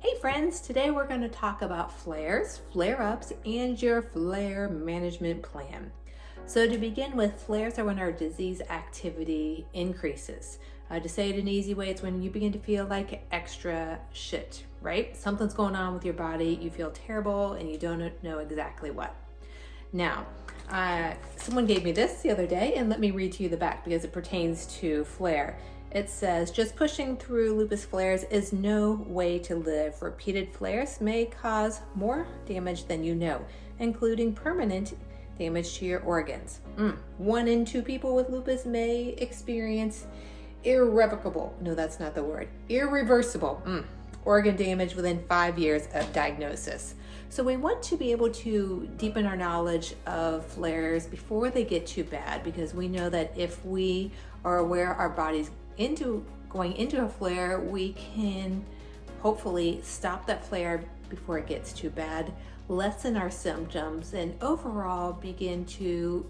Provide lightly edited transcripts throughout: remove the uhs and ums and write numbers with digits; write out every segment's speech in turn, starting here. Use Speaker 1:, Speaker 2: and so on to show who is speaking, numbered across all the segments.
Speaker 1: Hey friends, today we're going to talk about flares, flare-ups, and your flare management plan. So to begin with, flares are when our disease activity increases. To say it in an easy way, it's when you begin to feel like extra shit, right? Something's going on with your body, you feel terrible, and you don't know exactly what. Now, someone gave me this the other day, and let me read to you the back because it pertains to flare. It says, just pushing through lupus flares is no way to live. Repeated flares may cause more damage than you know, including permanent damage to your organs. 1 in 2 people with lupus may experience irreversible organ damage within 5 years of diagnosis. So we want to be able to deepen our knowledge of flares before they get too bad, because we know that if we are aware our body's going into a flare, we can hopefully stop that flare before it gets too bad, lessen our symptoms, and overall begin to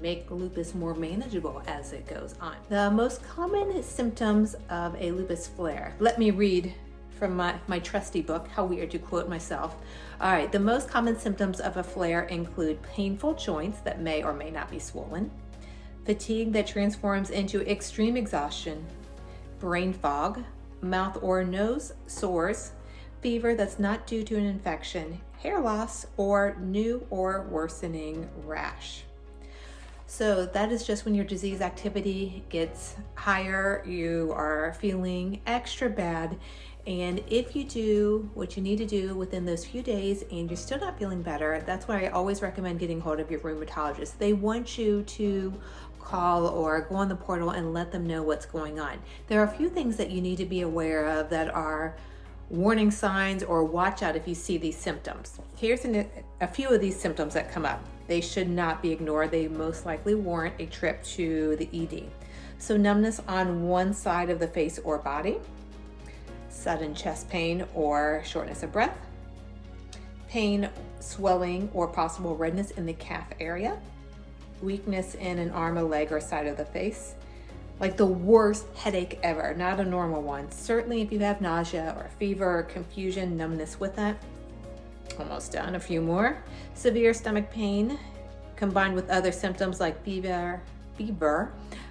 Speaker 1: make lupus more manageable as it goes on. The most common symptoms of a lupus flare. Let me read from my trusty book, how weird to quote myself. All right, the most common symptoms of a flare include painful joints that may or may not be swollen, fatigue that transforms into extreme exhaustion, brain fog, mouth or nose sores, fever that's not due to an infection, hair loss, or new or worsening rash. So that is just when your disease activity gets higher, you are feeling extra bad. And if you do what you need to do within those few days and you're still not feeling better, that's why I always recommend getting hold of your rheumatologist. They want you to call or go on the portal and let them know what's going on. There are a few things that you need to be aware of that are warning signs or watch out if you see these symptoms. Here's a few of these symptoms that come up. They should not be ignored. They most likely warrant a trip to the ED. So numbness on one side of the face or body, sudden chest pain or shortness of breath, pain, swelling, or possible redness in the calf area, weakness in an arm, a leg, or side of the face, like the worst headache ever, not a normal one. Certainly if you have nausea or fever, confusion, numbness with that. Almost done, a few more. Severe stomach pain combined with other symptoms like fever,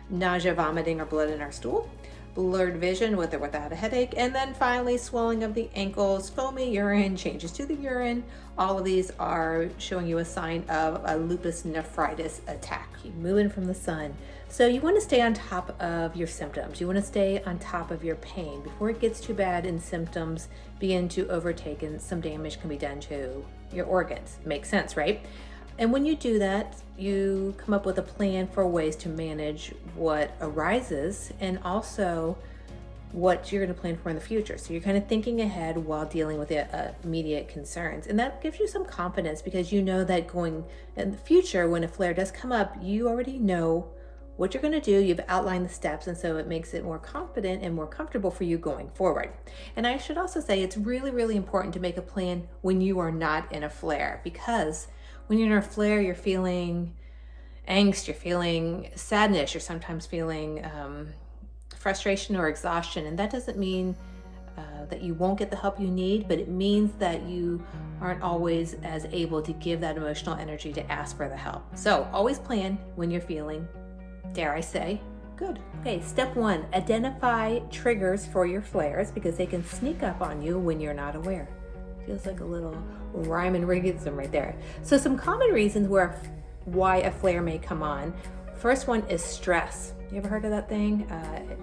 Speaker 1: nausea, vomiting, or blood in our stool, blurred vision with or without a headache, and then finally swelling of the ankles, foamy urine, changes to the urine. All of these are showing you a sign of a lupus nephritis attack. Keep moving from the sun. So you want to stay on top of your symptoms. You want to stay on top of your pain before it gets too bad and symptoms begin to overtake and some damage can be done to your organs. Makes sense, right? And when you do that, you come up with a plan for ways to manage what arises and also what you're going to plan for in the future. So you're kind of thinking ahead while dealing with the immediate concerns. And that gives you some confidence because you know that going in the future, when a flare does come up, you already know what you're going to do. You've outlined the steps, and so it makes it more confident and more comfortable for you going forward. And I should also say it's really, really important to make a plan when you are not in a flare, because when you're in a flare, you're feeling angst, you're feeling sadness, you're sometimes feeling frustration or exhaustion. And that doesn't mean that you won't get the help you need, but it means that you aren't always as able to give that emotional energy to ask for the help. So always plan when you're feeling, dare I say, good. Okay, step 1, identify triggers for your flares because they can sneak up on you when you're not aware. Feels like a little rhyme and realism right there. So some common reasons why a flare may come on. First one is stress. You ever heard of that thing?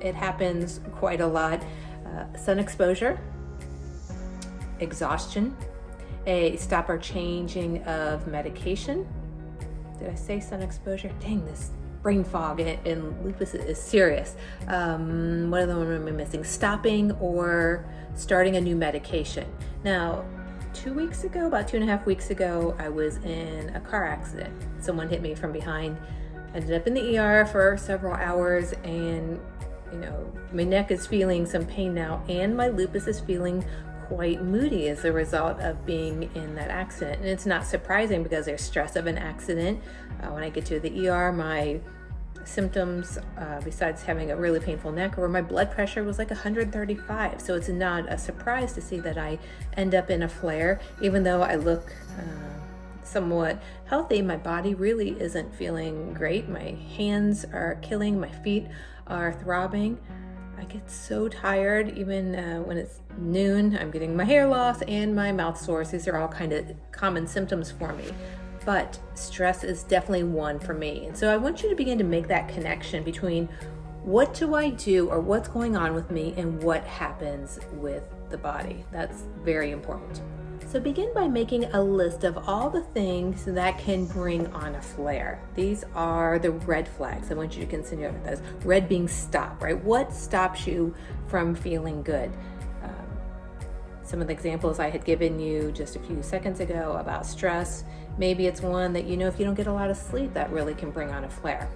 Speaker 1: It happens quite a lot. Sun exposure, exhaustion, a stop or changing of medication. Did I say sun exposure? Dang, this brain fog in lupus is serious. What other one am I missing? Stopping or starting a new medication. Now, about 2.5 weeks ago, I was in a car accident. Someone hit me from behind. Ended up in the ER for several hours, and my neck is feeling some pain now, and my lupus is feeling quite moody as a result of being in that accident. And it's not surprising because there's stress of an accident. When I get to the ER, my symptoms besides having a really painful neck, or my blood pressure was like 135. So it's not a surprise to see that I end up in a flare. Even though I look somewhat healthy, my body really isn't feeling great. My hands are killing, my feet are throbbing. I get so tired even when it's noon. I'm getting my hair loss and my mouth sores. These are all kind of common symptoms for me. But stress is definitely one for me. And so I want you to begin to make that connection between what do I do or what's going on with me and what happens with the body. That's very important. So begin by making a list of all the things that can bring on a flare. These are the red flags. I want you to consider those. Red being stop, right? What stops you from feeling good? Some of the examples I had given you just a few seconds ago about stress. Maybe it's one that you know if you don't get a lot of sleep, that really can bring on a flare.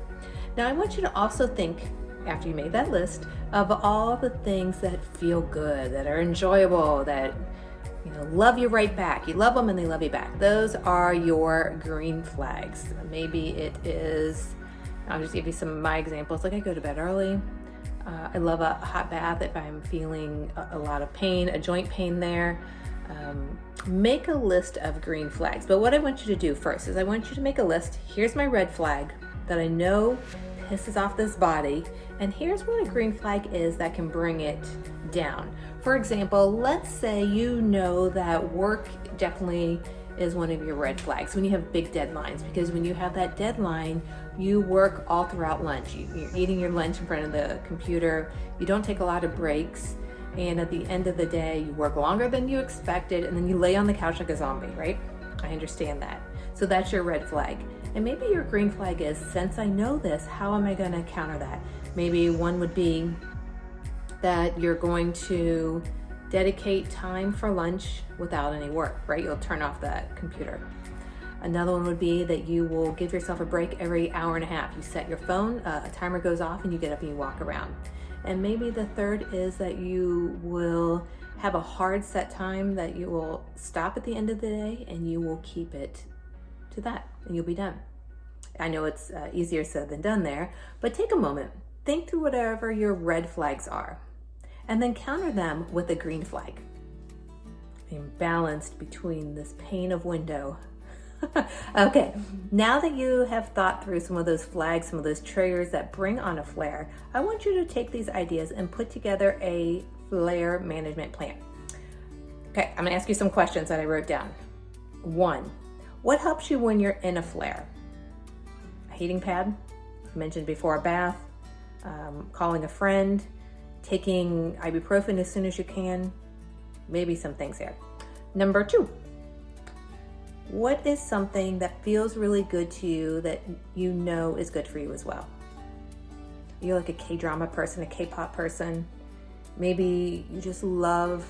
Speaker 1: Now I want you to also think, after you made that list, of all the things that feel good, that are enjoyable, that love you right back. You love them and they love you back. Those are your green flags. Maybe it is, I'll just give you some of my examples. Like I go to bed early. I love a hot bath if I'm feeling a lot of pain, a joint pain there. Make a list of green flags. But what I want you to do first is I want you to make a list. Here's my red flag that I know pisses off this body. And here's what a green flag is that can bring it down. For example, let's say you know that work definitely is one of your red flags when you have big deadlines, because when you have that deadline, you work all throughout lunch. You're eating your lunch in front of the computer. You don't take a lot of breaks. And at the end of the day, you work longer than you expected, and then you lay on the couch like a zombie, right? I understand that. So that's your red flag. And maybe your green flag is, since I know this, how am I going to counter that? Maybe one would be that you're going to dedicate time for lunch without any work, right? You'll turn off that computer. Another one would be that you will give yourself a break every hour and a half. You set your phone, a timer goes off, and you get up and you walk around. And maybe the third is that you will have a hard set time that you will stop at the end of the day, and you will keep it to that, and you'll be done. I know it's easier said than done there, but take a moment, think through whatever your red flags are, and then counter them with a green flag. Being balanced between this pane of window. Okay, now that you have thought through some of those flags, some of those triggers that bring on a flare, I want you to take these ideas and put together a flare management plan. Okay, I'm gonna ask you some questions that I wrote down. 1, what helps you when you're in a flare? A heating pad, I mentioned before, a bath, calling a friend, taking ibuprofen as soon as you can, maybe some things there. Number 2, what is something that feels really good to you that you know is good for you as well? You're like a K-drama person, a K-pop person. Maybe you just love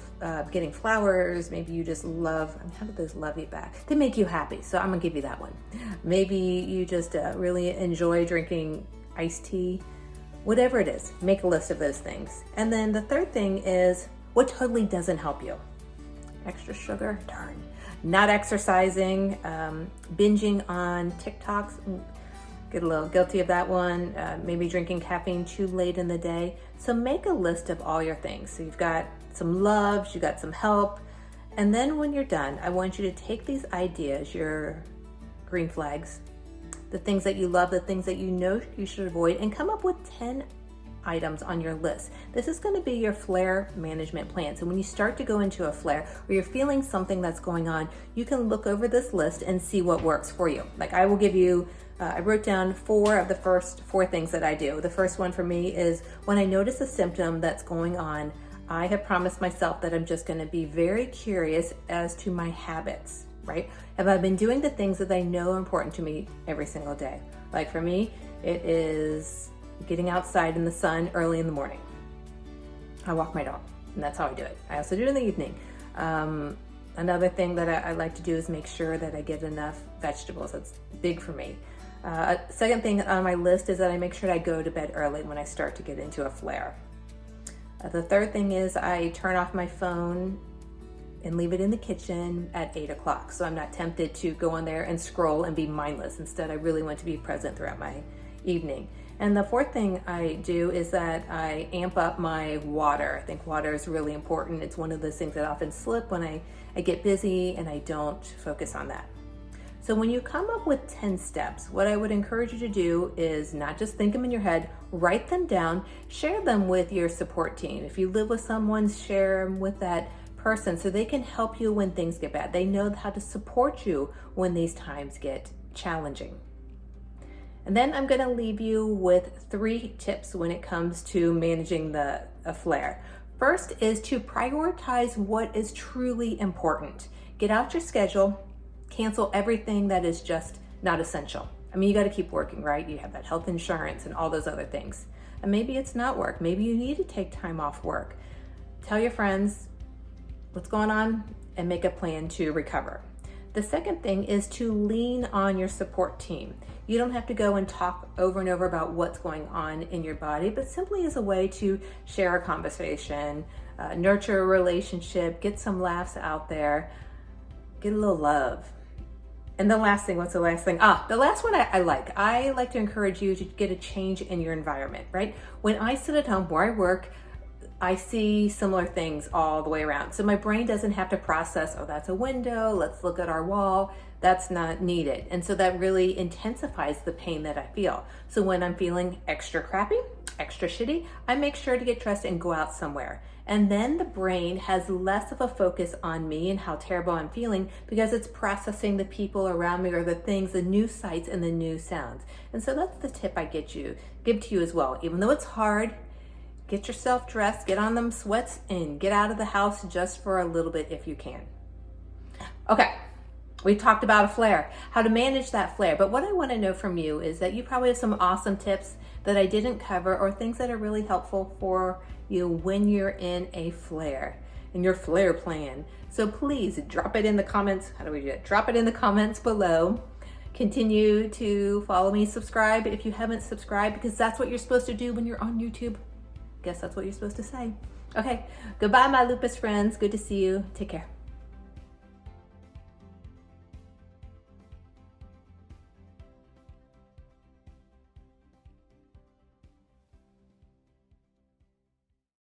Speaker 1: getting flowers. Maybe you just love, how do those love you back? They make you happy, so I'm gonna give you that one. Maybe you just really enjoy drinking iced tea. Whatever it is, make a list of those things. And then the third thing is, what totally doesn't help you? Extra sugar? Darn. Not exercising, binging on TikToks, get a little guilty of that one, maybe drinking caffeine too late in the day. So make a list of all your things. So you've got some loves, you've got some help, and then when you're done, I want you to take these ideas, your green flags, the things that you love, the things that you know you should avoid, and come up with 10 items on your list. This is going to be your flare management plan. So when you start to go into a flare or you're feeling something that's going on, you can look over this list and see what works for you. Like I will give you, I wrote down 4 of the first 4 things that I do. The first one for me is when I notice a symptom that's going on, I have promised myself that I'm just going to be very curious as to my habits, right? Have I been doing the things that I know are important to me every single day? Like for me, it is getting outside in the sun early in the morning. I walk my dog, and that's how I do it. I also do it in the evening. Another thing that I like to do is make sure that I get enough vegetables. That's big for me. Second thing on my list is that I make sure I go to bed early when I start to get into a flare. The third thing is I turn off my phone and leave it in the kitchen at 8 o'clock. So I'm not tempted to go on there and scroll and be mindless. Instead, I really want to be present throughout my evening. And the fourth thing I do is that I amp up my water. I think water is really important. It's one of those things that often slip when I get busy and I don't focus on that. So when you come up with 10 steps, what I would encourage you to do is not just think them in your head, write them down, share them with your support team. If you live with someone, share them with that person so they can help you when things get bad. They know how to support you when these times get challenging. And then I'm going to leave you with 3 tips when it comes to managing a flare. First is to prioritize what is truly important. Get out your schedule, cancel everything that is just not essential. I mean, you got to keep working, right? You have that health insurance and all those other things. And maybe it's not work. Maybe you need to take time off work. Tell your friends what's going on and make a plan to recover. The second thing is to lean on your support team. You don't have to go and talk over and over about what's going on in your body, but simply as a way to share a conversation, nurture a relationship, get some laughs out there, get a little love. And the last thing, what's the last thing? The last one I like. I like to encourage you to get a change in your environment, right? When I sit at home where I work, I see similar things all the way around. So my brain doesn't have to process, oh, that's a window, let's look at our wall. That's not needed. And so that really intensifies the pain that I feel. So when I'm feeling extra crappy, extra shitty, I make sure to get dressed and go out somewhere. And then the brain has less of a focus on me and how terrible I'm feeling because it's processing the people around me or the things, the new sights and the new sounds. And so that's the tip I give to you as well. Even though it's hard, get yourself dressed, get on them sweats, and get out of the house just for a little bit if you can. Okay, we talked about a flare, how to manage that flare. But what I want to know from you is that you probably have some awesome tips that I didn't cover or things that are really helpful for you when you're in a flare, in your flare plan. So please drop it in the comments. How do we do it? Drop it in the comments below. Continue to follow me, subscribe if you haven't subscribed, because that's what you're supposed to do when you're on YouTube. Guess that's what you're supposed to say. Okay, goodbye, my lupus friends. Good to see you. Take care.